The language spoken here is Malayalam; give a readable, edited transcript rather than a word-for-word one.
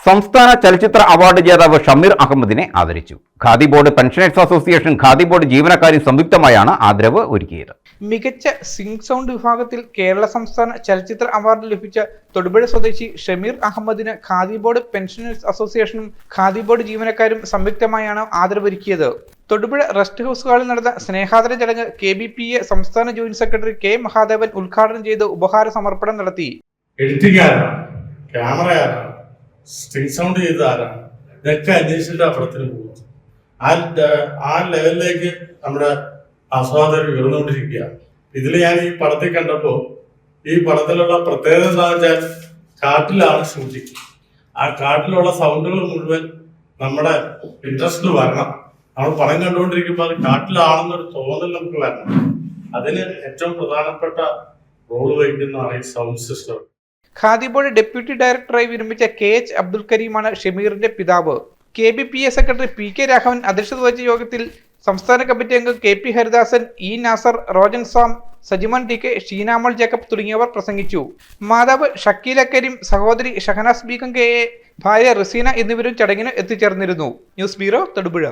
സംസ്ഥാന ചലച്ചിത്ര അവാർഡ് ജേതാവ് ഷമീർ അഹമ്മദിനെ ആദരിച്ചു. Khadi board pensioners association, khadi board ജീവനക്കാരും സംയുക്തമായാണ് ആദരവ് ഒരുക്കിയത്. മികച്ച സിംഗ് സൗണ്ട് വിഭാഗത്തിൽ കേരള സംസ്ഥാന ചലച്ചിത്ര അവാർഡ് ലഭിച്ച തൊടുപുഴ സ്വദേശി ഷമീർ അഹമ്മദിന് ഖാദി ബോർഡ് പെൻഷനേഴ്സ് അസോസിയേഷനും ഖാദി ബോർഡ് ജീവനക്കാരും സംയുക്തമായാണ് ആദരവൊരുക്കിയത്. തൊടുപുഴ റെസ്റ്റ് ഹൌസ് ഹാളിൽ നടന്ന സ്നേഹാദര ചടങ്ങ് KBPA സംസ്ഥാന ജോയിന്റ് സെക്രട്ടറി K മഹാദേവൻ ഉദ്ഘാടനം ചെയ്ത് ഉപഹാര സമർപ്പണം നടത്തി. സ്ട്രിംഗ് സൗണ്ട് ചെയ്ത ആരാണ്, ഇതൊക്കെ അന്വേഷിച്ചിട്ട് ആ പടത്തിന് പോകുന്നത്. ആ ലെവലിലേക്ക് നമ്മുടെ ആസ്വാദകർ ഉയർന്നുകൊണ്ടിരിക്കുകയാണ്. ഇതിൽ ഞാൻ ഈ പടത്തിൽ കണ്ടപ്പോൾ ഈ പടത്തിലുള്ള പ്രത്യേകത എന്താണെന്ന് വെച്ചാൽ കാട്ടിലാണ് ഷൂട്ടിങ്. ആ കാട്ടിലുള്ള സൗണ്ടുകൾ മുഴുവൻ നമ്മുടെ ഇൻട്രസ്റ്റിൽ വരണം. നമ്മൾ പടം കണ്ടുകൊണ്ടിരിക്കുമ്പോൾ അത് കാട്ടിലാണെന്നൊരു തോന്നൽ നമുക്ക് വരണം. അതിന് ഏറ്റവും പ്രധാനപ്പെട്ട റോള് വഹിക്കുന്നതാണ് ഈ sound system. Khadi board deputy ഡയറക്ടറായി വിരമിച്ച KH അബ്ദുൽ കരീമാണ് ഷമീറിന്റെ പിതാവ്. KBPA സെക്രട്ടറി PK രാഘവൻ അധ്യക്ഷത വഹിച്ച യോഗത്തിൽ സംസ്ഥാന കമ്മിറ്റി അംഗം KP Haridasan, E Nasar, Rojan Sam, Sajiman TK, Sheenamol Jacob തുടങ്ങിയവർ പ്രസംഗിച്ചു. മാതാവ് ഷക്കീല കരീം, സഹോദരി ഷഹനാസ് ബീഗം KA, ഭാര്യ റസീന എന്നിവരും ചടങ്ങിന് എത്തിച്ചേർന്നിരുന്നു. News bureau, Thodupuzha.